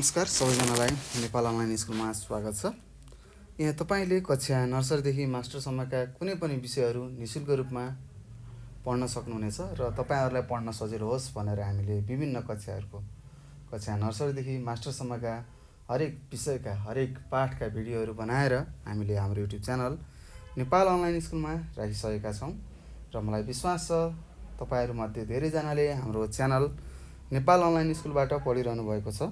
नमस्कार सबैजनालाई नेपाल अनलाइन स्कुलमा स्वागत छ। यहाँ तपाईँले कक्षा नर्सरीदेखि मास्टरसम्मका कुनै पनि विषयहरू निःशुल्क रूपमा पढ्न सक्नुहुनेछ र तपाईँहरूलाई पढ्न सजिलो होस् भनेर हामीले विभिन्न कक्षा नर्सरीदेखि मास्टरसम्मका हरेक विषयका हरेक पाठका भिडियोहरू बनाएर हामीले हाम्रो युट्युब च्यानल नेपाल अनलाइन स्कुलमा राखिसकेका छौँ र मलाई विश्वास छ तपाईँहरूमध्ये धेरैजनाले हाम्रो च्यानल नेपाल अनलाइन स्कुलबाट पढिरहनु भएको छ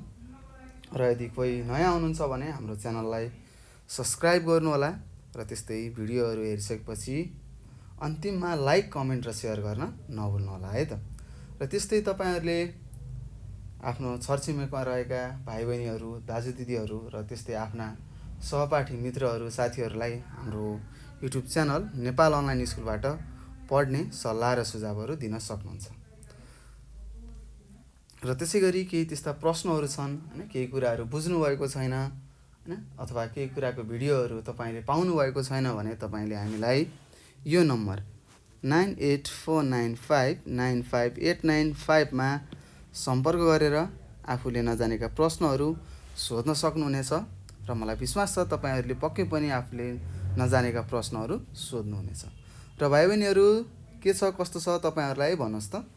र यदि कोही नयाँ हुनुहुन्छ भने हाम्रो च्यानललाई सब्सक्राइब गर्नुहोला र त्यस्तै भिडियोहरू हेरिसकेपछि अन्तिममा लाइक कमेन्ट र सेयर गर्न नभुल्नुहोला है त। र त्यस्तै तपाईँहरूले आफ्नो छरछिमेकमा रहेका भाइ बहिनीहरू दाजुदिदीहरू र त्यस्तै आफ्ना सहपाठी मित्रहरू साथीहरूलाई हाम्रो युट्युब च्यानल नेपाल अनलाइन स्कुलबाट पढ्ने सल्लाह र सुझावहरू दिन सक्नुहुन्छ। र त्यसै गरी केही त्यस्ता प्रश्नहरू छन् हैन, केही कुराहरू बुझ्नुभएको छैन हैन, अथवा केही कुराको भिडियोहरू तपाईँले पाउनुभएको छैन भने तपाईँले हामीलाई यो नम्बर 9849595895 मा सम्पर्क गरेर आफूले नजानेका प्रश्नहरू सोध्न सक्नुहुनेछ र मलाई विश्वास छ तपाईँहरूले पक्कै पनि आफूले नजानेका प्रश्नहरू सोध्नुहुनेछ। र भाइ बहिनीहरू के छ कस्तो छ तपाईँहरूलाई भन्नुहोस् त।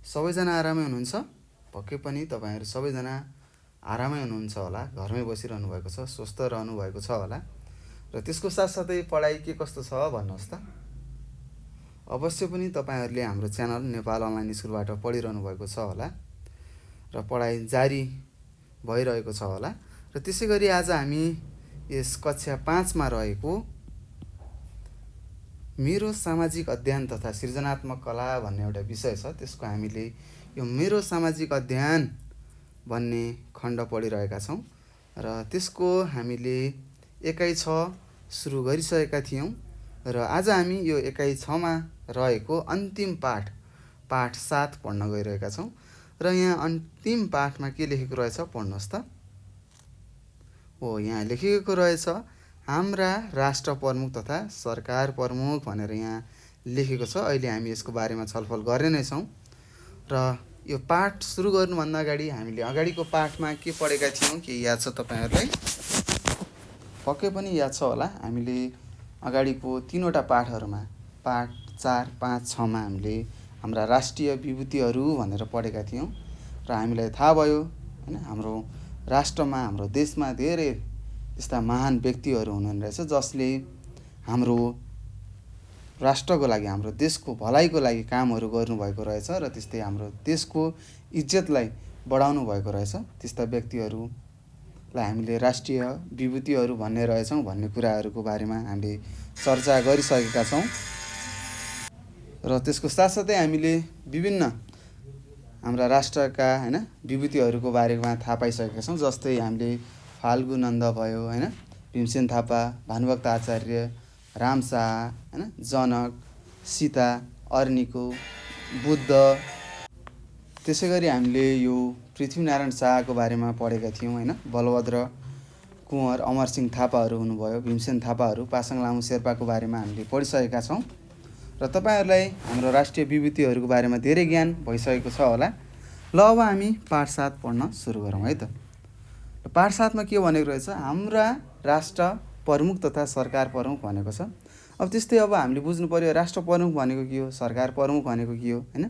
सबैजना आरामै हुनुहुन्छ? पक्कै पनि तपाईँहरू सबैजना आरामै हुनुहुन्छ होला, घरमै बसिरहनु भएको छ, स्वस्थ रहनु भएको छ होला र त्यसको साथसाथै पढाइ के कस्तो छ भन्नुहोस् त। अवश्य पनि तपाईँहरूले हाम्रो च्यानल नेपाल अनलाइन स्कुलबाट पढिरहनु भएको छ होला र पढाइ जारी भइरहेको छ होला। र त्यसै गरी आज हामी यस कक्षा 5 मा रहेको मेरो सामाजिक अध्ययन तथा सृजनात्मक कला भन्ने एउटा विषय छ, त्यसको हामीले यो मेरो सामाजिक अध्ययन भन्ने खण्ड पढिरहेका छौँ र त्यसको हामीले एकाइ 6 सुरु गरिसकेका थियौँ र आज हामी यो एकाइ 6 मा रहेको अन्तिम पाठ 7 पढ्न गइरहेका छौँ र यहाँ अन्तिम पाठमा के लेखेको रहेछ पढ्नुहोस् त। यहाँ लेखिएको रहेछ हाम्रा राष्ट्र प्रमुख तथा सरकार प्रमुख भनेर यहाँ लेखेको छ। अहिले हामी यसको बारेमा छलफल गर्ने नै छौँ र यो पाठ सुरु गर्नुभन्दा अगाडि हामीले अगाडिको पाठमा के पढेका थियौँ के याद छ तपाईँहरूलाई? पक्कै पनि याद छ होला। हामीले अगाडिको 3वटा पाठहरूमा पाठ 4, 5, 6 मा हामीले हाम्रा राष्ट्रिय विभूतिहरू भनेर पढेका थियौँ र हामीलाई थाहा भयो हैन, हाम्रो राष्ट्रमा हाम्रो देशमा धेरै त्यस्ता महान व्यक्तिहरू हुनुहुने रहेछ जसले हाम्रो राष्ट्रको लागि हाम्रो देशको भलाइको लागि कामहरू गर्नुभएको रहेछ र त्यस्तै हाम्रो देशको इज्जतलाई बढाउनु भएको रहेछ। त्यस्ता व्यक्तिहरूलाई हामीले राष्ट्रिय विभूतिहरू भन्ने रहेछौँ भन्ने कुराहरूको बारेमा हामीले चर्चा गरिसकेका छौँ र त्यसको साथसाथै हामीले विभिन्न हाम्रा राष्ट्रका हैन विभूतिहरूको बारेमा थाहा पाइसकेका छौँ। जस्तै हामीले फाल्गु नन्द भयो हैन, भीमसेन थापा, भानुभक्त आचार्य, राम शाह हैन, जनक, सीता, अर्निको, बुद्ध। त्यसै गरी हामीले यो पृथ्वीनारायण शाहको बारेमा पढेका थियौँ हैन, बलभद्र कुँवर, अमरसिंह थापाहरू हुनुभयो, भीमसेन थापाहरू, पासाङ लामो शेर्पाको बारेमा हामीले पढिसकेका छौँ र तपाईँहरूलाई हाम्रो राष्ट्रिय विभूतिहरूको बारेमा धेरै ज्ञान भइसकेको छ होला। ल अब हामी पाठ 7 पढ्न सुरु गरौँ है त। पाठ 7 मा के भनेको रहेछ हाम्रा राष्ट्र प्रमुख तथा सरकार प्रमुख भनेको छ। अब त्यस्तै अब हामीले बुझ्नु पर्यो राष्ट्र प्रमुख भनेको के हो, सरकार प्रमुख भनेको के हो हैन,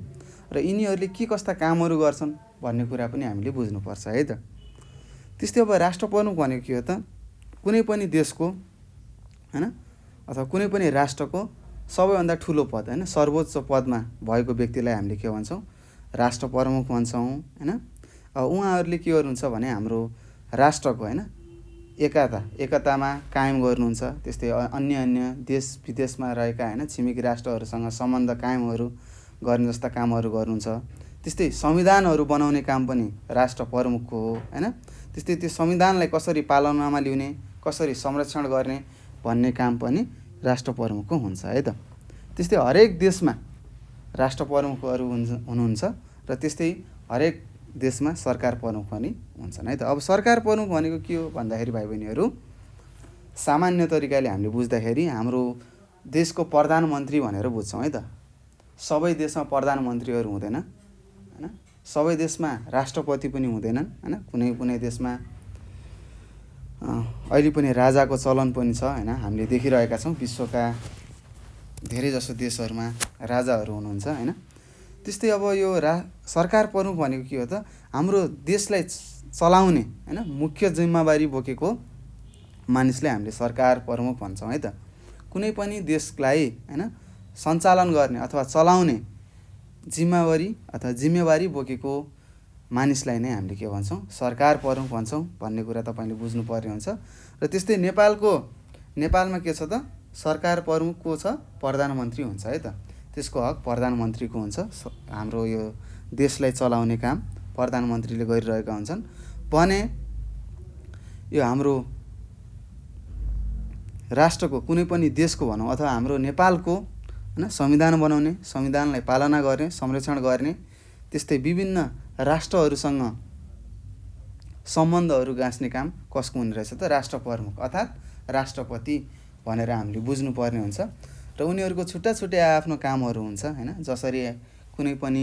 र यिनीहरूले के कस्ता कामहरू गर्छन् भन्ने कुरा पनि हामीले बुझ्नुपर्छ है त। त्यस्तै अब राष्ट्र प्रमुख भनेको के हो त, कुनै पनि देशको हैन अथवा कुनै पनि राष्ट्रको सबैभन्दा ठुलो पद हैन, सर्वोच्च पदमा भएको व्यक्तिलाई हामीले के भन्छौँ राष्ट्र प्रमुख भन्छौँ हैन। उहाँहरूले के गर्नुहुन्छ भने हाम्रो राष्ट्रको हैन एकतामा कायम गर्नुहुन्छ, त्यस्तै अन्य देश विदेशमा रहेका हैन छिमेकी राष्ट्रहरूसँग सम्बन्ध कायमहरू गर्ने जस्ता कामहरू गर्नुहुन्छ। त्यस्तै संविधानहरू बनाउने काम पनि राष्ट्र प्रमुखको हो हैन। त्यस्तै त्यो संविधानलाई कसरी पालनामा ल्याउने, कसरी संरक्षण गर्ने भन्ने काम पनि राष्ट्र प्रमुखको हुन्छ है त। त्यस्तै हरेक देशमा राष्ट्र प्रमुखहरू हुनुहुन्छ र त्यस्तै हरेक देशमा सरकार प्रमुख पनि हुन्छन् है त। अब सरकार प्रमुख भनेको के हो भन्दाखेरि भाइ बहिनीहरू सामान्य तरिकाले हामीले बुझ्दाखेरि हाम्रो देशको प्रधानमन्त्री भनेर बुझ्छौँ है त। सबै देशमा प्रधानमन्त्रीहरू हुँदैन हैन, सबै देशमा राष्ट्रपति पनि हुँदैनन् हैन। कुनै देशमा अहिले पनि राजाको चलन पनि छ हैन। हामीले देखिरहेका छौँ विश्वका धेरैजसो देशहरूमा राजाहरू हुनुहुन्छ हैन। त्यस्तै अब यो सरकार प्रमुख भनेको के हो त, हाम्रो देशलाई चलाउने हैन मुख्य जिम्मेवारी बोकेको मानिसलाई हामीले सरकार प्रमुख भन्छौँ है त। कुनै पनि देशलाई हैन सञ्चालन गर्ने अथवा चलाउने जिम्मेवारी बोकेको मानिसलाई नै हामीले के भन्छौँ, सरकार प्रमुख भन्छौँ भन्ने कुरा तपाईँले बुझ्नुपर्ने हुन्छ। र त्यस्तै नेपालमा के छ त, सरकार प्रमुख को छ, प्रधानमन्त्री हुन्छ है त। त्यसको हक प्रधानमन्त्रीको हुन्छ। हाम्रो यो देशलाई चलाउने काम प्रधानमन्त्रीले गरिरहेका हुन्छन् भने यो हाम्रो राष्ट्रको कुनै पनि देशको भनौँ अथवा हाम्रो नेपालको हैन संविधान बनाउने, संविधानलाई पालना गर्ने, संरक्षण गर्ने, त्यस्तै विभिन्न राष्ट्रहरूसँग सम्बन्धहरू गाँच्ने काम कसको हुने रहेछ त, राष्ट्र प्रमुख अर्थात् राष्ट्रपति भनेर हामीले बुझ्नुपर्ने हुन्छ। र उनीहरूको छुट्टा आफ्नो कामहरू हुन्छ हैन। जसरी कुनै पनि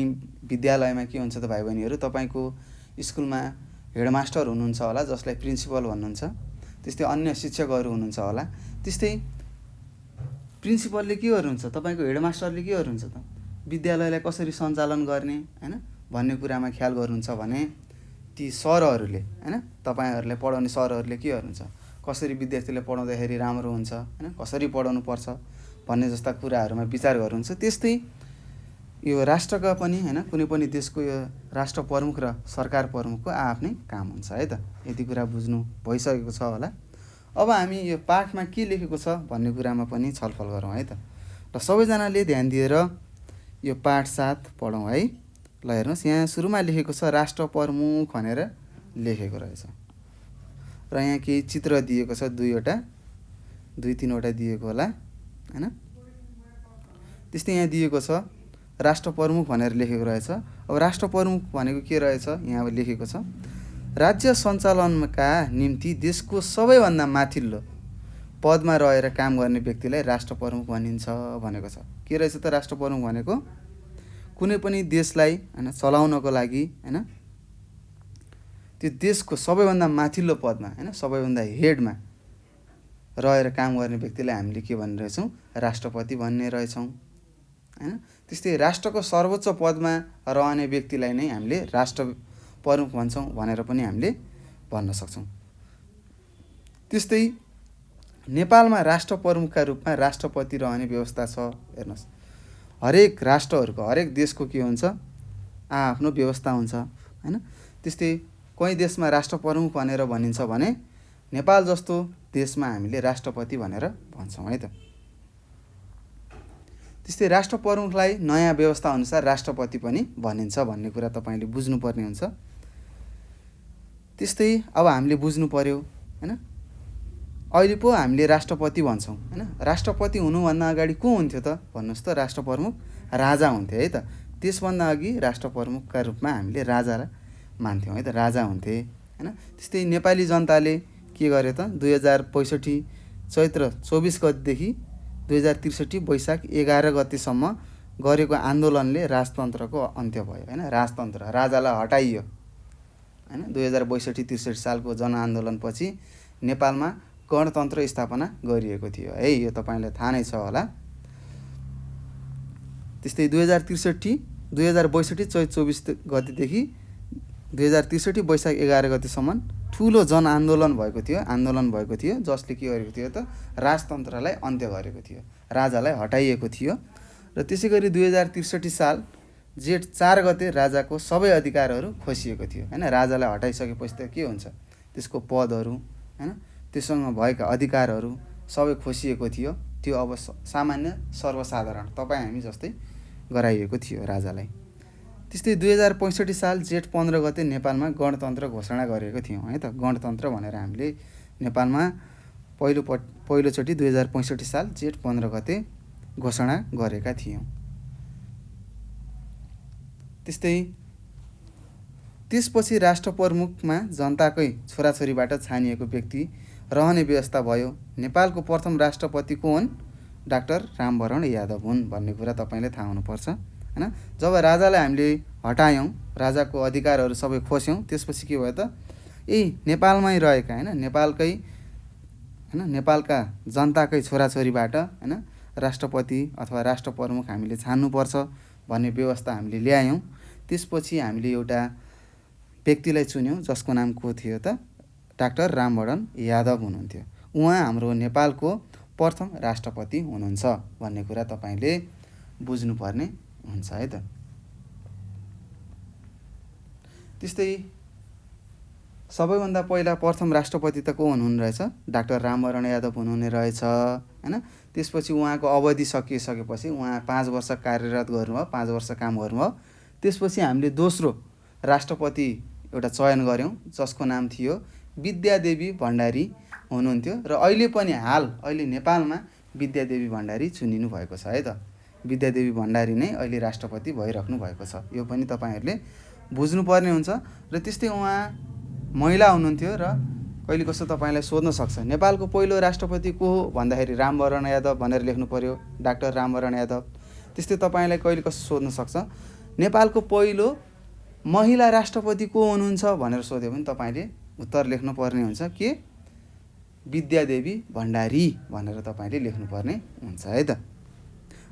विद्यालयमा के हुन्छ त भाइ बहिनीहरू, तपाईँको स्कुलमा हेडमास्टर हुनुहुन्छ होला जसलाई प्रिन्सिपल भन्नुहुन्छ, त्यस्तै अन्य शिक्षकहरू हुनुहुन्छ होला। त्यस्तै प्रिन्सिपलले के गर्नुहुन्छ, तपाईँको हेडमास्टरले के गर्नुहुन्छ त, विद्यालयलाई कसरी सञ्चालन गर्ने हैन भन्ने कुरामा ख्याल गर्नुहुन्छ भने ती सरहरूले हैन तपाईँहरूलाई पढाउने सरहरूले के गर्नुहुन्छ, कसरी विद्यार्थीलाई पढाउँदाखेरि राम्रो हुन्छ हैन, कसरी पढाउनु पर्छ भन्ने जस्ता कुराहरूमा विचार गर्नुहुन्छ। त्यस्तै यो राष्ट्रका पनि हैन कुनै पनि देशको यो राष्ट्र प्रमुख र सरकार प्रमुखको आफ्नै काम हुन्छ है त। यति कुरा बुझ्नु भइसकेको छ होला। अब हामी यो पाठमा के लेखेको छ भन्ने कुरामा पनि छलफल गरौँ है त। र सबैजनाले ध्यान दिएर यो पाठ 7 पढौँ है। ल हेर्नुहोस्, यहाँ सुरुमा लेखेको छ राष्ट्र प्रमुख भनेर लेखेको रहेछ। र यहाँ केही चित्र दिएको छ, 2-3वटा दिएको होला हैन। त्यस्तै यहाँ दिएको छ राष्ट्र प्रमुख भनेर लेखेको रहेछ। अब राष्ट्र प्रमुख भनेको के रहेछ, यहाँ लेखेको छ राज्य सञ्चालनका निम्ति देशको सबैभन्दा माथिल्लो पदमा रहेर काम गर्ने व्यक्तिलाई राष्ट्र प्रमुख भनिन्छ भनेको छ। के रहेछ त राष्ट्र प्रमुख भनेको, कुनै पनि देशलाई हैन चलाउनको लागि हैन त्यो देशको सबैभन्दा माथिल्लो पदमा हैन सबैभन्दा हेडमा रहेर काम गर्ने व्यक्तिलाई हामीले के भन्ने रहेछौँ, राष्ट्रपति भन्ने रहेछौँ हैन। त्यस्तै राष्ट्रको सर्वोच्च पदमा रहने व्यक्तिलाई नै हामीले राष्ट्र प्रमुख भन्छौँ भनेर पनि हामीले भन्न सक्छौँ। त्यस्तै नेपालमा राष्ट्र प्रमुखका रूपमा राष्ट्रपति रहने व्यवस्था छ। हेर्नुहोस्, हरेक राष्ट्रहरूको हरेक देशको के हुन्छ, आफ्नो व्यवस्था हुन्छ हैन। त्यस्तै कुनै देशमा राष्ट्र प्रमुख भनेर भनिन्छ भने नेपाल जस्तो देशमा हामीले राष्ट्रपति भनेर भन्छौँ है त। त्यस्तै राष्ट्र प्रमुखलाई नयाँ व्यवस्था अनुसार राष्ट्रपति पनि भनिन्छ भन्ने कुरा तपाईँले बुझ्नुपर्ने हुन्छ। त्यस्तै अब हामीले बुझ्नु पर्यो हैन, अहिले पो हामीले राष्ट्रपति भन्छौँ हैन। राष्ट्रपति हुनुभन्दा अगाडि को हुन्थ्यो त भन्नुहोस् त, राष्ट्र प्रमुख राजा हुन्थे है त। त्यसभन्दा अघि राष्ट्र प्रमुखका रूपमा हामीले राजालाई मान्थ्यौँ है त, राजा हुन्थे हैन। त्यस्तै नेपाली जनताले के गरे त, 2065 चैत्र 24 गतेदेखि 2063 वैशाख 11 गतेसम्म गरेको आन्दोलनले राजतन्त्रको अन्त्य भयो हैन। राजतन्त्र, राजालाई हटाइयो हैन। 2062-63 सालको जनआन्दोलनपछि नेपालमा गणतन्त्र स्थापना गरिएको थियो है, यो तपाईँलाई थाहा नै छ होला। त्यस्तै 2062 चैत 24 गतेदेखि 2063 वैशाख 11 गतेसम्म ठुलो जनआन्दोलन भएको थियो, जसले के गरेको थियो त, राजतन्त्रलाई अन्त्य गरेको थियो, राजालाई हटाइएको थियो। र त्यसै गरी 2063 साल जेठ 4 गते राजाको सबै अधिकारहरू खोसिएको थियो हैन। राजालाई हटाइसकेपछि त के हुन्छ, त्यसको पदहरू हैन त्यससँग भएका अधिकारहरू सबै खोसिएको थियो। त्यो अब सामान्य सर्वसाधारण तपाईँ हामी जस्तै गराइएको थियो राजालाई। त्यस्तै 2065 साल जेठ 15 गते नेपालमा गणतन्त्र घोषणा गरेको थियौँ है त। गणतन्त्र भनेर हामीले नेपालमा पहिलोचोटि 2065 साल जेठ 15 गते घोषणा गरेका थियौँ। त्यस्तै त्यसपछि राष्ट्र प्रमुखमा जनताकै छोराछोरीबाट छानिएको व्यक्ति रहने व्यवस्था भयो। नेपालको प्रथम राष्ट्रपति को हुन्, डाक्टर रामवरण यादव हुन् भन्ने कुरा तपाईँले थाहा हुनुपर्छ हैन। जब राजालाई हामीले हटायौँ, राजाको अधिकारहरू सबै खोस्यौँ, त्यसपछि के भयो त नेपालमै रहेका नेपालकै नेपालका जनताकै छोराछोरीबाट राष्ट्रपति अथवा राष्ट्र प्रमुख हामीले छान्नुपर्छ भन्ने व्यवस्था हामीले ल्यायौँ। त्यसपछि हामीले एउटा व्यक्तिलाई चुन्यौँ जसको नाम को थियो त डाक्टर रामवरण यादव हुनुहुन्थ्यो। उहाँ हाम्रो नेपालको प्रथम राष्ट्रपति हुनुहुन्छ भन्ने कुरा तपाईँले बुझ्नुपर्ने हुन्छ है त। त्यस्तै सबैभन्दा पहिला प्रथम राष्ट्रपति त को हुनुहुने रहेछ? डाक्टर रामवरण यादव हुनुहुने रहेछ हैन। त्यसपछि उहाँको अवधि सकिसकेपछि उहाँ 5 वर्ष कार्यरत गर्नुभयो, 5 वर्ष काम गर्नुभयो। त्यसपछि हामीले दोस्रो राष्ट्रपति एउटा चयन गऱ्यौँ जसको नाम थियो विद्यादेवी भण्डारी हुनुहुन्थ्यो र अहिले नेपालमा विद्यादेवी भण्डारी चुनिनु भएको छ है त। विद्यादेवी भण्डारी नै अहिले राष्ट्रपति भइराख्नु भएको छ, यो पनि तपाईँहरूले बुझ्नुपर्ने हुन्छ। र त्यस्तै उहाँ महिला हुनुहुन्थ्यो र कहिले कस्तो तपाईँलाई सोध्न सक्छ नेपालको पहिलो राष्ट्रपति को हो भन्दाखेरि रामवरण यादव भनेर लेख्नु पर्यो, डाक्टर रामवरण यादव। त्यस्तै तपाईँलाई कहिले कस्तो सोध्न सक्छ नेपालको पहिलो महिला राष्ट्रपति को हुनुहुन्छ भनेर सोध्यो भने तपाईँले उत्तर लेख्नुपर्ने हुन्छ के विद्यादेवी भण्डारी भनेर तपाईँले लेख्नुपर्ने हुन्छ है त।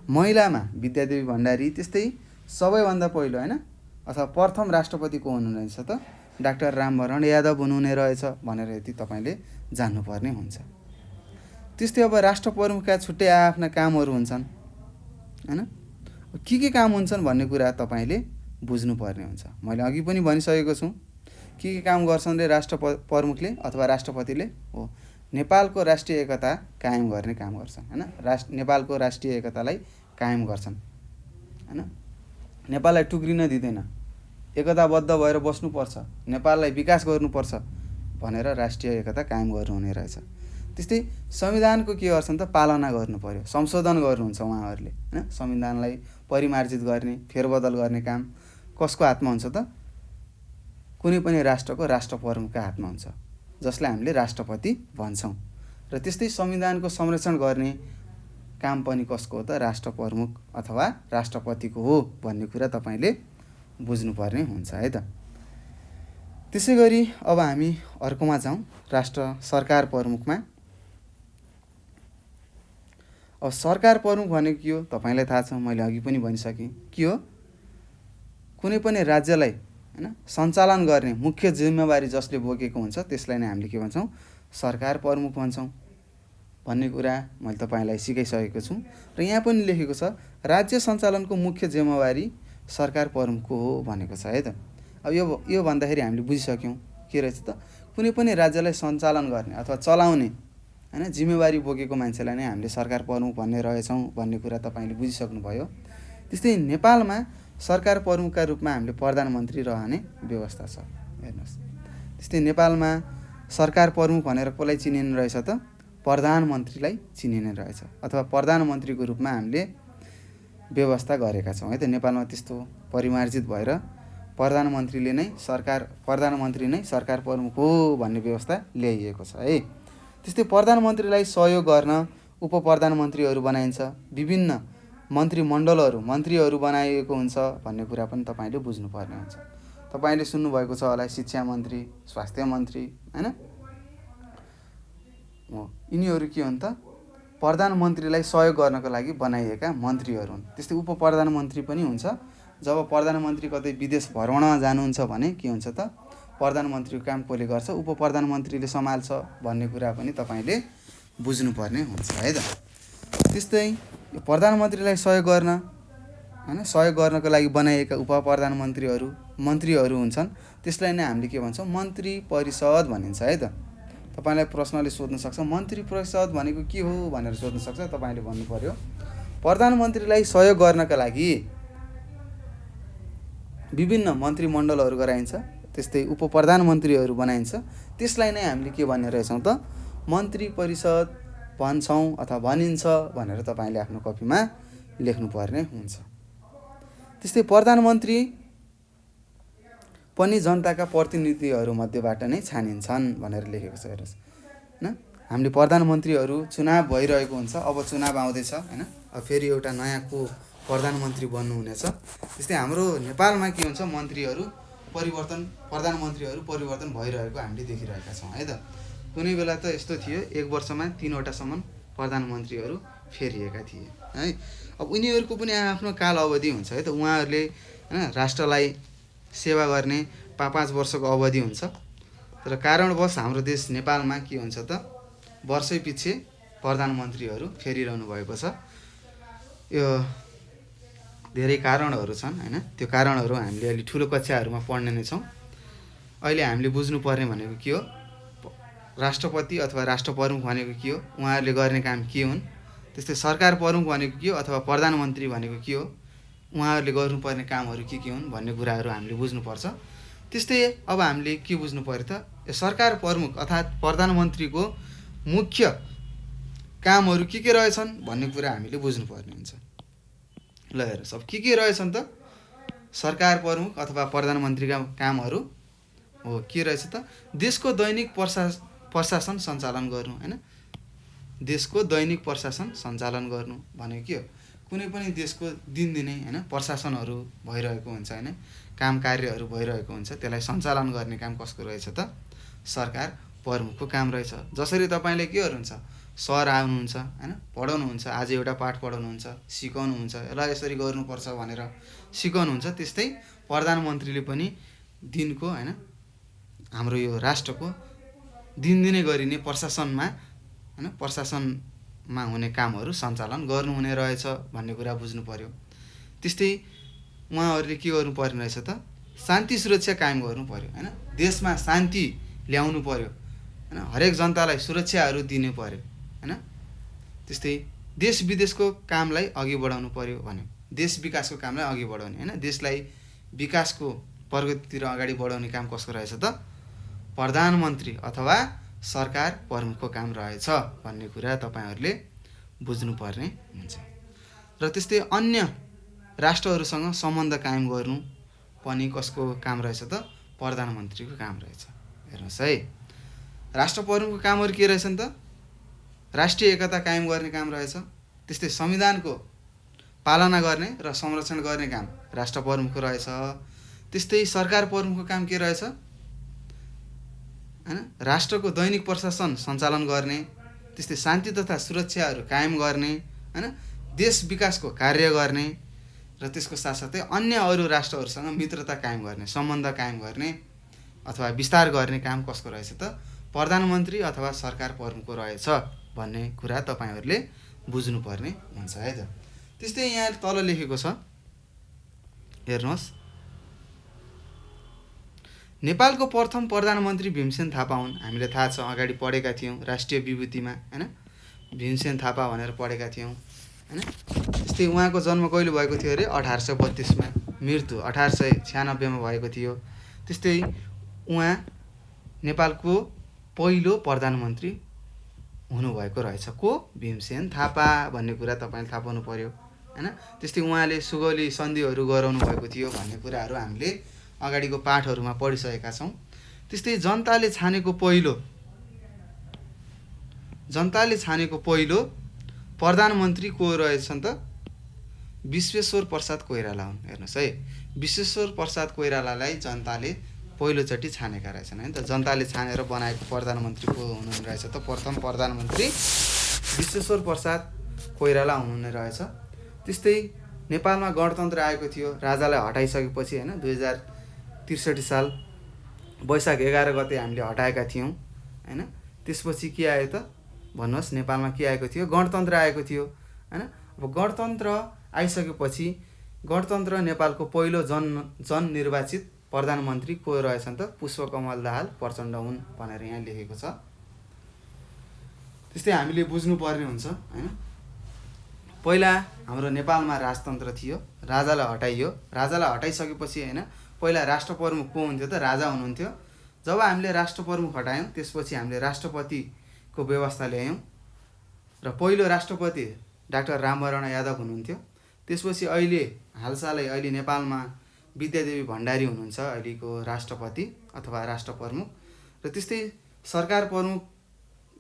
महिलामा विद्यादेवी भण्डारी। त्यस्तै सबैभन्दा पहिलो हैन अथवा प्रथम राष्ट्रपति को हुनुहुनेछ त डाक्टर रामवरण यादव हुनुहुने रहेछ भनेर यति तपाईँले जान्नुपर्ने हुन्छ। त्यस्तै अब राष्ट्र प्रमुखका छुट्टै आफ्ना कामहरू हुन्छन् हैन। के काम हुन्छन् भन्ने कुरा तपाईँले बुझ्नुपर्ने हुन्छ। मैले अघि पनि भनिसकेको छु के काम गर्छन् रे राष्ट्र प्रमुखले अथवा राष्ट्रपतिले हो नेपालको राष्ट्रिय एकता कायम गर्ने काम गर्छन् हैन। नेपालको राष्ट्रिय एकतालाई कायम गर्छन् हैन। नेपाललाई टुक्रिन दिँदैन, एकताबद्ध भएर बस्नुपर्छ, नेपाललाई विकास गर्नुपर्छ भनेर राष्ट्रिय एकता कायम गर्नुहुने रहेछ। त्यस्तै संविधानको के गर्छन् त पालना गर्नु पर्यो, संशोधन गर्नुहुन्छ उहाँहरूले हैन। संविधानलाई परिमार्जित गर्ने, फेरबदल गर्ने काम कसको हातमा हुन्छ त कुनै पनि राष्ट्रको राष्ट्र प्रमुखका हातमा हुन्छ जसलाई हामीले राष्ट्रपति भन्छौँ। र त्यस्तै संविधानको संरक्षण गर्ने काम पनि कसको हो त राष्ट्र प्रमुख अथवा राष्ट्रपतिको हो भन्ने कुरा तपाईँले बुझ्नुपर्ने हुन्छ है त। त्यसै गरी अब हामी अर्कोमा जाउँ सरकार प्रमुखमा। अब सरकार प्रमुख भनेको के हो तपाईँलाई थाहा छ, मैले अघि पनि भनिसकेँ के हो कुनै पनि राज्यलाई हैन सञ्चालन गर्ने मुख्य जिम्मेवारी जसले बोकेको हुन्छ त्यसलाई नै हामीले के भन्छौँ सरकार प्रमुख भन्छौँ भन्ने कुरा मैले तपाईँलाई सिकाइसकेको छु। र यहाँ पनि लेखेको छ राज्य सञ्चालनको मुख्य जिम्मेवारी सरकार प्रमुखको हो भनेको छ है त। अब यो भन्दाखेरि हामीले बुझिसक्यौँ के रहेछ त कुनै पनि राज्यलाई सञ्चालन गर्ने अथवा चलाउने हैन जिम्मेवारी बोकेको मान्छेलाई नै हामीले सरकार प्रमुख भन्ने रहेछौँ भन्ने कुरा तपाईँले बुझिसक्नुभयो। त्यस्तै नेपालमा सरकार प्रमुखका रूपमा हामीले प्रधानमन्त्री रहने व्यवस्था छ हेर्नुहोस्। त्यस्तै नेपालमा सरकार प्रमुख भनेर कसलाई चिनिने रहेछ त प्रधानमन्त्रीलाई चिनिने रहेछ अथवा प्रधानमन्त्रीको रूपमा हामीले व्यवस्था गरेका छौँ है त। नेपालमा त्यस्तो परिमार्जित भएर प्रधानमन्त्री नै सरकार प्रमुख हो भन्ने व्यवस्था ल्याइएको छ है। त्यस्तै प्रधानमन्त्रीलाई सहयोग गर्न उप प्रधानमन्त्रीहरू बनाइन्छ, विभिन्न मन्त्रीहरू बनाइएको हुन्छ भन्ने कुरा पनि तपाईँले बुझ्नुपर्ने हुन्छ। तपाईँले सुन्नुभएको छ होला शिक्षा मन्त्री, स्वास्थ्य मन्त्री हैन। यिनीहरू के हुन् त प्रधानमन्त्रीलाई सहयोग गर्नको लागि बनाइएका मन्त्रीहरू हुन्। त्यस्तै उप प्रधानमन्त्री पनि हुन्छ। जब प्रधानमन्त्री कतै विदेश भ्रमणमा जानुहुन्छ भने के हुन्छ त प्रधानमन्त्रीको काम कसले गर्छ उप प्रधानमन्त्रीले सम्हाल्छ भन्ने कुरा पनि तपाईँले बुझ्नुपर्ने हुन्छ है त। त्यस्तै प्रधानमन्त्रीलाई सहयोग गर्नको लागि बनाइएका उप मन्त्रीहरू हुन्छन्, त्यसलाई नै हामीले के भन्छौँ मन्त्री परिषद भनिन्छ है त। तपाईँलाई प्रश्नले सोध्न सक्छ मन्त्री परिषद भनेको के हो भनेर सोध्न सक्छ, तपाईँले भन्नु पर्यो प्रधानमन्त्रीलाई सहयोग गर्नका लागि विभिन्न मन्त्रीमण्डलहरू गराइन्छ, त्यस्तै उप प्रधानमन्त्रीहरू बनाइन्छ, त्यसलाई नै हामीले के भन्ने रहेछौँ त मन्त्री परिषद भन्छौँ अथवा भनिन्छ भनेर तपाईँले आफ्नो कपीमा लेख्नुपर्ने हुन्छ। त्यस्तै प्रधानमन्त्री पनि जनताका प्रतिनिधिहरू मध्येबाट नै छानिन्छन् भनेर लेखेको छ हेर्नुहोस् हैन। हामीले प्रधानमन्त्रीहरू चुनाव भइरहेको हुन्छ, अब चुनाव आउँदैछ हैन। अब फेरि एउटा नयाँ प्रधानमन्त्री बन्नुहुनेछ। त्यस्तै हाम्रो नेपालमा के हुन्छ, मन्त्रीहरू परिवर्तन, प्रधानमन्त्रीहरू परिवर्तन भइरहेको हामीले देखिरहेका छौँ है त। कुनै बेला त यस्तो थियो 1 वर्षमा 3वटासम्म प्रधानमन्त्रीहरू फेरिएका थिए है। अब उनीहरूको पनि आफ्नो काल अवधि हुन्छ है त। उहाँहरूले होइन राष्ट्रलाई सेवा गर्ने 5 वर्षको अवधि हुन्छ। तर कारणवश हाम्रो देश नेपालमा के हुन्छ त, वर्षै पछि प्रधानमन्त्रीहरू फेरिरहनु भएको छ। यो धेरै कारणहरू छन् होइन। त्यो कारणहरू हामीले अलि ठुलो कक्षाहरूमा पढ्ने नै छौँ। अहिले हामीले बुझ्नुपर्ने भनेको के हो, राष्ट्रपति अथवा राष्ट्र प्रमुख भनेको के हो, उहाँहरूले गर्ने काम के हुन्, त्यस्तै सरकार प्रमुख भनेको के हो अथवा प्रधानमन्त्री भनेको के हो, उहाँहरूले गर्नुपर्ने कामहरू के हुन् भन्ने कुराहरू हामीले बुझ्नुपर्छ। त्यस्तै अब हामीले के बुझ्नु पर्यो त, यो सरकार प्रमुख अर्थात् प्रधानमन्त्रीको मुख्य कामहरू के रहेछन् भन्ने कुरा हामीले बुझ्नुपर्ने हुन्छ। ल हेर्नुहोस्, अब के रहेछन् त सरकार प्रमुख अथवा प्रधानमन्त्रीका कामहरू हो, के रहेछ त, देशको दैनिक प्रशासन सञ्चालन गर्नु होइन। देशको दैनिक प्रशासन सञ्चालन गर्नु भनेको के हो, कुनै पनि देशको दिनदिनै होइन प्रशासनहरू भइरहेको हुन्छ होइन, काम कार्यहरू भइरहेको हुन्छ, त्यसलाई सञ्चालन गर्ने काम कसको रहेछ त, सरकार प्रमुखको काम रहेछ। जसरी तपाईँले के गर्नुहुन्छ, सर आउनुहुन्छ होइन, पढाउनुहुन्छ, आज एउटा पाठ पढाउनुहुन्छ, सिकाउनुहुन्छ, यसलाई यसरी गर्नुपर्छ भनेर सिकाउनुहुन्छ, त्यस्तै प्रधानमन्त्रीले पनि दिनको होइन हाम्रो यो राष्ट्रको दिनदिनै गरिने प्रशासनमा होइन प्रशासनमा हुने कामहरू सञ्चालन गर्नुहुने रहेछ भन्ने कुरा बुझ्नु पर्यो। त्यस्तै उहाँहरूले के गर्नुपर्ने रहेछ त, शान्ति सुरक्षा कायम गर्नु पर्यो होइन। देशमा शान्ति ल्याउनु पर्यो होइन, हरेक जनतालाई सुरक्षाहरू दिनु पर्यो होइन। त्यस्तै देश विदेशको कामलाई अघि बढाउनु पर्यो भन्यो, देश विकासको कामलाई अघि बढाउने होइन, देशलाई विकासको प्रगतितिर अगाडि बढाउने काम कसको रहेछ त, प्रधानमन्त्री अथवा सरकार प्रमुखको काम रहेछ भन्ने कुरा तपाईँहरूले बुझ्नुपर्ने हुन्छ। र त्यस्तै अन्य राष्ट्रहरूसँग सम्बन्ध कायम गर्नु पनि कसको काम रहेछ त, प्रधानमन्त्रीको काम रहेछ। हेर्नुहोस् है, राष्ट्र प्रमुखको कामहरू के रहेछन् त, राष्ट्रिय एकता कायम गर्ने काम रहेछ। त्यस्तै संविधानको पालना गर्ने र संरक्षण गर्ने काम राष्ट्र प्रमुखको रहेछ। त्यस्तै सरकार प्रमुखको काम के रहेछ होइन, राष्ट्रको दैनिक प्रशासन सञ्चालन गर्ने, त्यस्तै शान्ति तथा सुरक्षाहरू कायम गर्ने होइन, देश विकासको कार्य गर्ने र त्यसको साथसाथै अन्य अरू राष्ट्रहरूसँग मित्रता कायम गर्ने, सम्बन्ध कायम गर्ने अथवा विस्तार गर्ने काम कसको रहेछ त, प्रधानमन्त्री अथवा सरकार प्रमुखको रहेछ भन्ने कुरा तपाईँहरूले बुझ्नुपर्ने हुन्छ है त। त्यस्तै यहाँ तल लेखेको छ, हेर्नुहोस्, नेपालको प्रथम प्रधानमन्त्री भीमसेन थापा हुन्। हामीले थाहा छ, अगाडि पढेका थियौँ राष्ट्रिय विभूतिमा होइन, भीमसेन थापा भनेर पढेका थियौँ होइन। त्यस्तै उहाँको जन्म कहिले भएको थियो अरे, 1832मा, मृत्यु 1896मा भएको थियो। त्यस्तै उहाँ नेपालको पहिलो प्रधानमन्त्री हुनुभएको रहेछ। को, भीमसेन थापा भन्ने कुरा तपाईँले थाहा पाउनु पर्यो होइन। त्यस्तै उहाँले सुगौली सन्धिहरू गराउनु भएको थियो भन्ने कुराहरू हामीले अगाडिको पाठहरूमा पढिसकेका छौँ। त्यस्तै जनताले छानेको पहिलो प्रधानमन्त्री को रहेछन् त, विश्वेश्वर प्रसाद कोइराला हुन्। हेर्नुहोस् है, विश्वेश्वर प्रसाद कोइरालालाई जनताले पहिलोचोटि छानेका रहेछन् होइन त। जनताले छानेर बनाएको प्रधानमन्त्री को हुनुहुने रहेछ त, प्रथम प्रधानमन्त्री विश्वेश्वर प्रसाद कोइराला हुनुहुने रहेछ। त्यस्तै नेपालमा गणतन्त्र आएको थियो, राजालाई हटाइसकेपछि होइन, 2063 साल वैशाख 11 गते हामीले हटाएका थियौँ होइन। त्यसपछि के आयो त भन्नुहोस्, नेपालमा के आएको थियो, गणतन्त्र आएको थियो होइन। अब गणतन्त्र आइसकेपछि गणतन्त्र नेपालको पहिलो जननिर्वाचित प्रधानमन्त्री को रहेछन् त, पुष्पकमल दाहाल प्रचण्ड हुन् भनेर यहाँ लेखेको छ। त्यस्तै हामीले बुझ्नुपर्ने हुन्छ होइन। पहिला हाम्रो नेपालमा राजतन्त्र थियो, राजालाई हटाइयो, राजालाई हटाइसकेपछि होइन, पहिला राष्ट्र प्रमुख को हुन्थ्यो त, राजा हुनुहुन्थ्यो। जब हामीले राष्ट्र प्रमुख हटायौँ त्यसपछि हामीले राष्ट्रपतिको व्यवस्था ल्यायौँ र पहिलो राष्ट्रपति डाक्टर रामवरण यादव हुनुहुन्थ्यो। त्यसपछि अहिले हालसालै अहिले नेपालमा विद्यादेवी भण्डारी हुनुहुन्छ अहिलेको राष्ट्रपति अथवा राष्ट्र प्रमुख। र त्यस्तै सरकार प्रमुख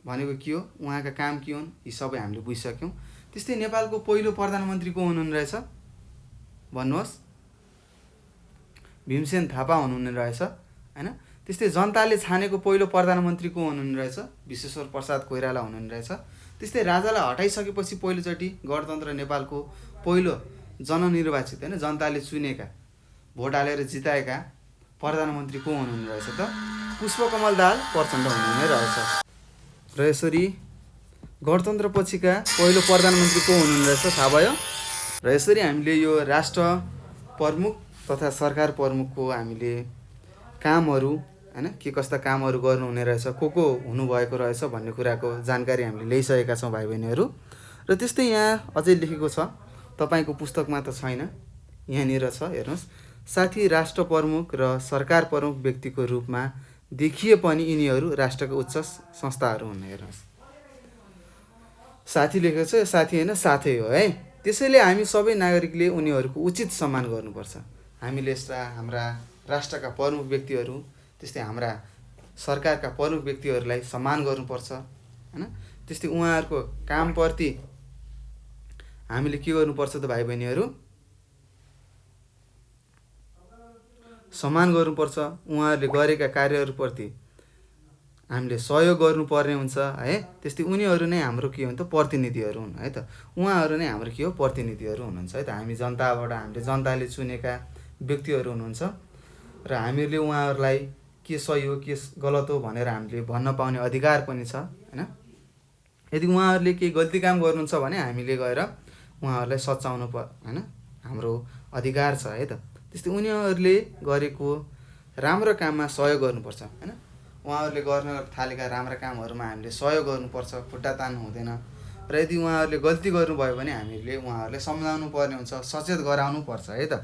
भनेको के हो, उहाँका काम के हुन्, यी सबै हामीले बुझिसक्यौँ। त्यस्तै नेपालको पहिलो प्रधानमन्त्री को हुनुहुने रहेछ, भन्नुहोस्, भीमसेन थापा हुनुहुने रहेछ हैन। त्यस्तै जनताले छानेको पहिलो प्रधानमन्त्री को हुनुहुने रहेछ, विश्वेश्वर प्रसाद कोइराला हुनुहुने रहेछ। त्यस्तै राजालाई हटाइसकेपछि पहिलोचोटि गणतन्त्र नेपालको पहिलो जननिर्वाचित हैन जनताले चुनेका भोट हालेर जिताएका प्रधानमन्त्री को हुनुहुने रहेछ त, पुष्पकमल दाहाल प्रचण्ड हुनुहुने रहेछ। र यसरी गणतन्त्र पछिका पहिलो प्रधानमन्त्री को हुनुहुने रहेछ थाहा भयो। र यसरी हामीले यो राष्ट्र प्रमुख तथा सरकार प्रमुखको हामीले कामहरू हैन के कस्ता कामहरू गर्नुहुने रहेछ, को हुनुभएको रहेछ भन्ने कुराको जानकारी हामीले ल्याइसकेका छौँ भाइ बहिनीहरू। र त्यस्तै यहाँ अझै लेखेको छ, तपाईँको पुस्तकमा त छैन, यहाँनिर छ हेर्नुहोस्, साथी राष्ट्र प्रमुख र सरकार प्रमुख व्यक्तिको रूपमा देखिए पनि यिनीहरू राष्ट्रका उच्च संस्थाहरू हुन्। हेर्नुहोस् साथी लेखेको छ, साथी होइन साथै हो है। त्यसैले हामी सबै नागरिकले उनीहरूको उचित सम्मान गर्नुपर्छ। हामीले यस्ता हाम्रा राष्ट्रका प्रमुख व्यक्तिहरू त्यस्तै हाम्रा सरकारका प्रमुख व्यक्तिहरूलाई सम्मान गर्नुपर्छ हैन। त्यस्तै उहाँहरूको कामप्रति हामीले के गर्नुपर्छ त भाइ बहिनीहरू, सम्मान गर्नुपर्छ। उहाँहरूले गरेका कार्यहरूप्रति हामीले सहयोग गर्नुपर्ने हुन्छ है। त्यस्तै उनीहरू नै हाम्रो के हुन् त प्रतिनिधिहरू हुन् है त, उहाँहरू नै हाम्रो के हो प्रतिनिधिहरू हुनुहुन्छ है त। हामी जनताबाट हामीले जनताले चुनेका व्यक्तिहरू हुनुहुन्छ र हामीले उहाँहरूलाई के सही हो के गलत हो भनेर हामीले भन्न पाउने अधिकार पनि छ हैन। यदि उहाँहरूले केही गल्ती काम गर्नुहुन्छ भने हामीले गएर उहाँहरूलाई सच्याउनु हैन, हाम्रो अधिकार छ है त। त्यस्तै उनीहरूले गरेको राम्रो काममा सहयोग गर्नुपर्छ हैन। उहाँहरूले गर्न थालेका राम्रा कामहरूमा हामीले सहयोग गर्नुपर्छ, खुट्टा तान्नु हुँदैन। र यदि उहाँहरूले गल्ती गर्नुभयो भने हामीले उहाँहरूलाई सम्झाउनु पर्ने हुन्छ, सचेत गराउनु पर्छ है त।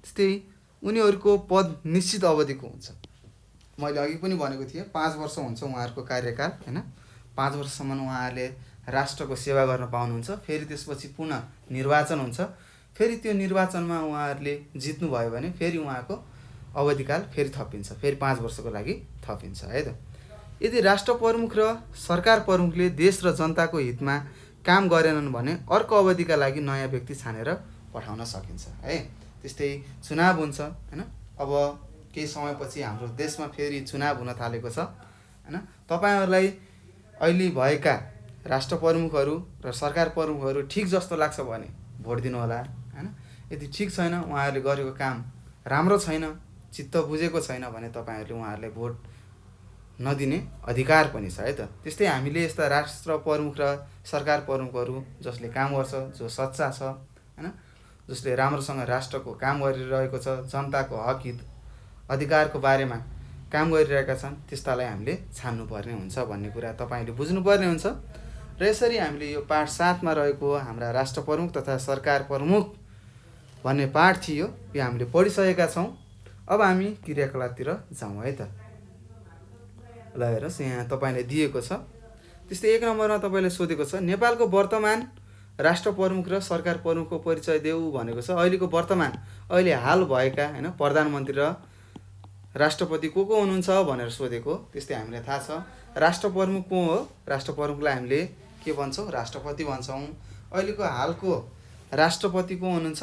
त्यस्तै उनीहरूको पद निश्चित अवधिको हुन्छ। मैले अघि पनि भनेको थिएँ 5 वर्ष हुन्छ उहाँहरूको कार्यकाल हैन। 5 वर्षसम्म उहाँहरूले राष्ट्रको सेवा गर्न पाउनुहुन्छ। फेरि त्यसपछि पुनः निर्वाचन हुन्छ। फेरि त्यो निर्वाचनमा उहाँहरूले जित्नुभयो भने फेरि उहाँको अवधिकाल फेरि थपिन्छ, फेरि 5 वर्षको लागि थपिन्छ है त। यदि राष्ट्र प्रमुख र सरकार प्रमुखले देश र जनताको हितमा काम गरेनन् भने अर्को अवधिका लागि नयाँ व्यक्ति छानेर पठाउन सकिन्छ है। त्यस्तै चुनाव हुन्छ हैन। अब केही समयपछि हाम्रो देशमा फेरि चुनाव हुन थालेको छ हैन। तपाईहरुलाई अहिले भएका राष्ट्र प्रमुखहरू र सरकार प्रमुखहरू ठिक जस्तो लाग्छ भने भोट दिनु होला हैन। यदि ठिक छैन, उहाँहरूले गरेको काम राम्रो छैन, चित्त बुझेको छैन भने तपाईहरुले उहाँहरूलाई भोट नदिने अधिकार पनि छ है त। त्यस्तै हामीले यस्ता राष्ट्र प्रमुख र सरकार प्रमुखहरू जसले काम गर्छ, जो सच्चा छ हैन, जसले राम्रोसँग राष्ट्रको काम गरिरहेको छ, जनताको हक हित अधिकारको बारेमा काम गरिरहेका छन्, त्यस्तालाई हामीले छान्नुपर्ने हुन्छ भन्ने कुरा तपाईले बुझ्नुपर्ने हुन्छ। र यसरी हामीले यो पाठ 7 मा रहेको हाम्रा राष्ट्र प्रमुख तथा सरकार प्रमुख भन्ने पाठ थियो, यो हामीले पढिसकेका छौं। अब हामी क्रियाकलापतिर जाउँ है त। ल हेर्नुस्, यहाँ तपाईलाई दिएको छ। त्यस्तै 1 नम्बरमा तपाईले सोधेको छ नेपालको वर्तमान राष्ट्र प्रमुख र सरकार प्रमुखको परिचय देऊ भनेको छ। अहिलेको वर्तमान अहिले हाल भएका हैन प्रधानमन्त्री र राष्ट्रपति को हुनुहुन्छ भनेर सोधेको। त्यस्तै हामीलाई थाहा छ राष्ट्र प्रमुख को हो। राष्ट्र प्रमुखलाई हामीले के भन्छौं? राष्ट्रपति भन्छौं। अहिलेको हालको राष्ट्रपति को हुनुहुन्छ?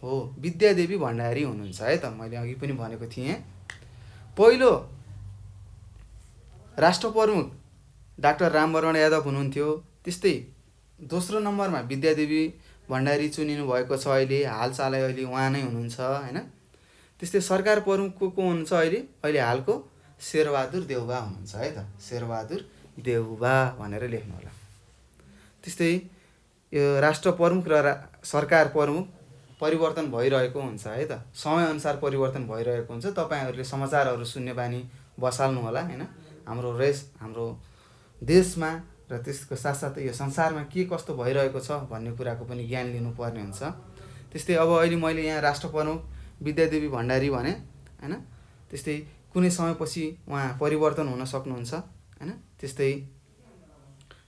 हो विद्यादेवी भण्डारी हुनुहुन्छ है त। मैले अघि पनि भनेको थिएँ। पहिलो राष्ट्र प्रमुख डाक्टर रामवरण यादव हुनुहुन्थ्यो। त्यस्तै दोस्रो नम्बरमा विद्यादेवी भण्डारी चुनिनु भएको छ अहिले, हालचाल अहिले उहाँ नै हुनुहुन्छ हैन। त्यस्तै सरकार प्रमुख को हुनुहुन्छ अहिले? अहिले हालको शेरबहादुर देउबा हुनुहुन्छ है त। शेरबहादुर देउबा भनेर लेख्नु होला। त्यस्तै यो राष्ट्र प्रमुख र सरकार प्रमुख परिवर्तन भइरहेको हुन्छ है त। समय अनुसार परिवर्तन भइरहेको हुन्छ। तपाईहरुले समाचारहरू सुन्ने बानी बसाल्नु होला हैन। हाम्रो देशमा र त्यसको साथसाथै यो संसारमा के कस्तो भइरहेको छ भन्ने कुराको पनि ज्ञान लिनुपर्ने हुन्छ। त्यस्तै अब अहिले मैले यहाँ राष्ट्र प्रमुख विद्यादेवी भण्डारी भने हैन। त्यस्तै कुनै समयपछि उहाँ परिवर्तन हुन सक्नुहुन्छ हैन। त्यस्तै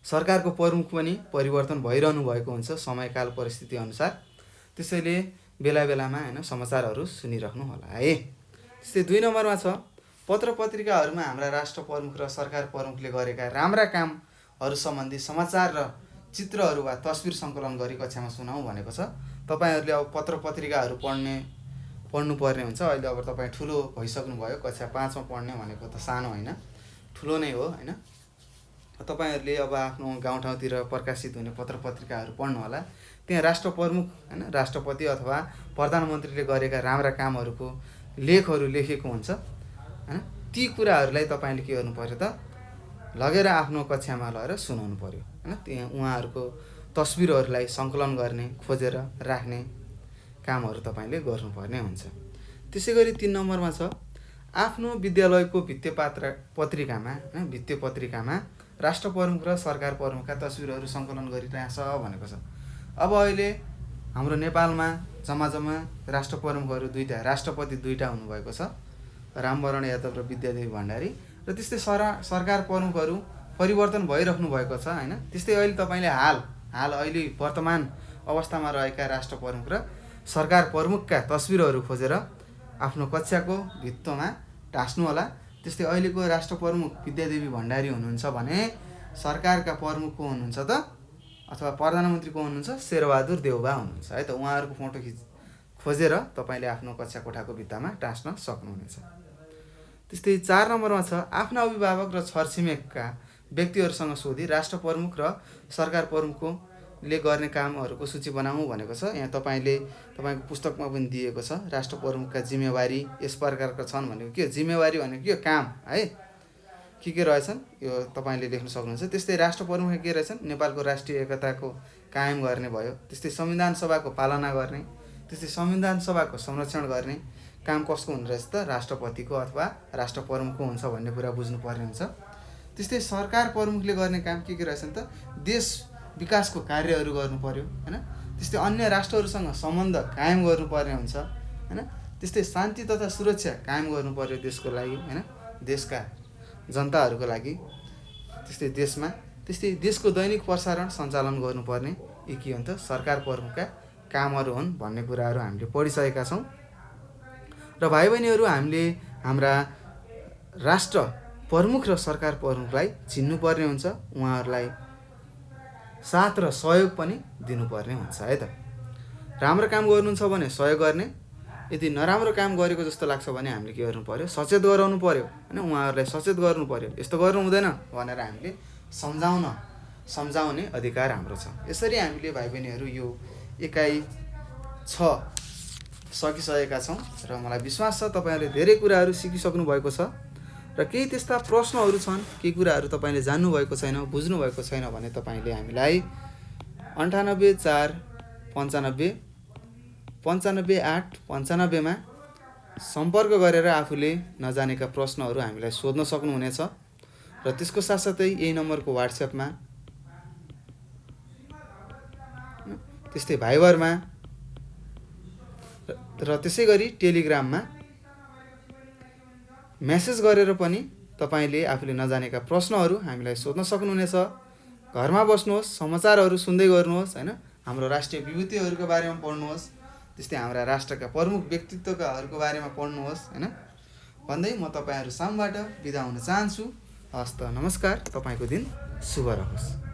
सरकारको प्रमुख पनि परिवर्तन भइरहनु भएको हुन्छ समयकाल परिस्थिति अनुसार। त्यसैले बेला बेलामा हैन समाचारहरू सुनिराख्नु होला है। त्यस्तै 2 नम्बरमा छ पत्र पत्रिकाहरूमा हाम्रा राष्ट्र प्रमुख र सरकार प्रमुखले गरेका राम्रा कामहरू सम्बन्धी समाचार र चित्रहरू वा तस्बिर सङ्कलन गरी कक्षामा सुनाऊ भनेको छ। तपाईँहरूले अब पत्र पत्रिकाहरू पढ्नुपर्ने हुन्छ। अहिले अब तपाईँ ठुलो भइसक्नुभयो, कक्षा 5मा पढ्ने भनेको त सानो होइन, ठुलो नै हो होइन। तपाईँहरूले अब आफ्नो गाउँठाउँतिर प्रकाशित हुने पत्र पत्रिकाहरू पढ्नु होला। त्यहाँ राष्ट्र प्रमुख होइन, राष्ट्रपति अथवा प्रधानमन्त्रीले गरेका राम्रा कामहरूको लेखहरू लेखेको हुन्छ होइन। ती कुराहरूलाई तपाईँले के गर्नु पर्यो त, लगेर आफ्नो कक्षामा लगेर सुनाउनु पर्यो होइन। त्यहाँ उहाँहरूको तस्बिरहरूलाई सङ्कलन गर्ने, खोजेर राख्ने कामहरू तपाईँले गर्नुपर्ने हुन्छ। त्यसै गरी 3 नम्बरमा छ, आफ्नो विद्यालयको भित्ते पत्रिकामा होइन, भित्ते पत्रिकामा राष्ट्र प्रमुख र सरकार प्रमुखका तस्बिरहरू सङ्कलन गरिरहेछ भनेको छ। अब अहिले हाम्रो नेपालमा जम्मा राष्ट्र प्रमुखहरू 2टा, राष्ट्रपति 2टा हुनुभएको छ, रामवरण यादव र विद्यादेवी भण्डारी। र त्यस्तै सरकार प्रमुखहरू परिवर्तन भइराख्नु भएको छ होइन। त्यस्तै अहिले तपाईँले हाल अहिले वर्तमान अवस्थामा रहेका राष्ट्र प्रमुख र सरकार प्रमुखका तस्बिरहरू खोजेर आफ्नो कक्षाको भित्तोमा टाँस्नु होला। त्यस्तै अहिलेको राष्ट्र प्रमुख विद्यादेवी भण्डारी हुनुहुन्छ भने सरकारका प्रमुख को हुनुहुन्छ त, अथवा प्रधानमन्त्री को हुनुहुन्छ, शेरबहादुर देउबा हुनुहुन्छ है त। उहाँहरूको फोटो खोजेर तपाईँले आफ्नो कक्षा कोठाको भित्तामा टाँस्न सक्नुहुनेछ। त्यस्तै 4 नम्बरमा छ, आफ्ना अभिभावक र छरछिमेकका व्यक्तिहरूसँग सोधी राष्ट्र प्रमुख र सरकार प्रमुखले गर्ने कामहरूको सूची बनाऊ भनेको छ। यहाँ तपाईँको पुस्तकमा पनि दिएको छ, राष्ट्र प्रमुखका जिम्मेवारी यस प्रकारका छन् भनेको के हो, जिम्मेवारी भनेको के हो, काम है, के रहेछन् यो तपाईँले लेख्न सक्नुहुन्छ। त्यस्तै राष्ट्र प्रमुख के रहेछन्, नेपालको राष्ट्रिय एकताको कायम गर्ने भयो, त्यस्तै संविधान सभाको पालना गर्ने, त्यस्तै संविधान सभाको संरक्षण गर्ने काम कसको हुने रहेछ त, राष्ट्रपतिको अथवा राष्ट्र प्रमुखको हुन्छ भन्ने कुरा बुझ्नुपर्ने हुन्छ। त्यस्तै सरकार प्रमुखले गर्ने काम के रहेछन् त, देश विकासको कार्यहरू गर्नु पर्यो होइन। त्यस्तै अन्य राष्ट्रहरूसँग सम्बन्ध कायम गर्नुपर्ने हुन्छ होइन। त्यस्तै शान्ति तथा सुरक्षा कायम गर्नु पर्यो देशको लागि होइन, देशका जनताहरूको लागि। त्यस्तै त्यस्तै देशको दैनिक प्रसारण सञ्चालन गर्नुपर्ने यी के हो त, सरकार प्रमुखका कामहरू हुन् भन्ने कुराहरू हामीले पढिसकेका छौँ। र भाइ बहिनीहरू, हामीले हाम्रा राष्ट्र प्रमुख र सरकार प्रमुखलाई चिन्नुपर्ने हुन्छ, उहाँहरूलाई साथ र सहयोग पनि दिनुपर्ने हुन्छ है त। राम्रो काम गर्नुहुन्छ भने सहयोग गर्ने, यदि नराम्रो काम गरेको जस्तो लाग्छ भने हामीले के गर्नु पर्यो, सचेत गराउनु पर्यो होइन, उहाँहरूलाई सचेत गर्नु पर्यो, यस्तो गर्नु हुँदैन भनेर हामीले सम्झाउने अधिकार हाम्रो छ। यसरी हामीले भाइ बहिनीहरू यो एकाइ 6 सकिसकेका छौँ र मलाई विश्वास छ तपाईँहरूले धेरै कुराहरू सिकिसक्नु भएको छ। र केही त्यस्ता प्रश्नहरू छन्, केही कुराहरू तपाईँले जान्नुभएको छैन, बुझ्नुभएको छैन भने तपाईँले हामीलाई 98 4 95 95 8 95मा सम्पर्क गरेर आफूले नजानेका प्रश्नहरू हामीलाई सोध्न सक्नुहुनेछ। र त्यसको साथसाथै यही नम्बरको वाट्सएपमा, त्यस्तै भाइबरमा र त्यसै गरी टेलिग्राममा मेसेज गरेर पनि तपाईँले आफूले नजानेका प्रश्नहरू हामीलाई सोध्न सक्नुहुनेछ। घरमा बस्नुहोस्, समाचारहरू सुन्दै गर्नुहोस् होइन, हाम्रो राष्ट्रिय विभूतिहरूको बारेमा पढ्नुहोस्, त्यस्तै हाम्रा राष्ट्रका प्रमुख व्यक्तित्वकाहरूको बारेमा पढ्नुहोस् होइन भन्दै म तपाईँहरू सामबाट बिदा हुन चाहन्छु। हस्त नमस्कार, तपाईँको दिन शुभ रहोस्।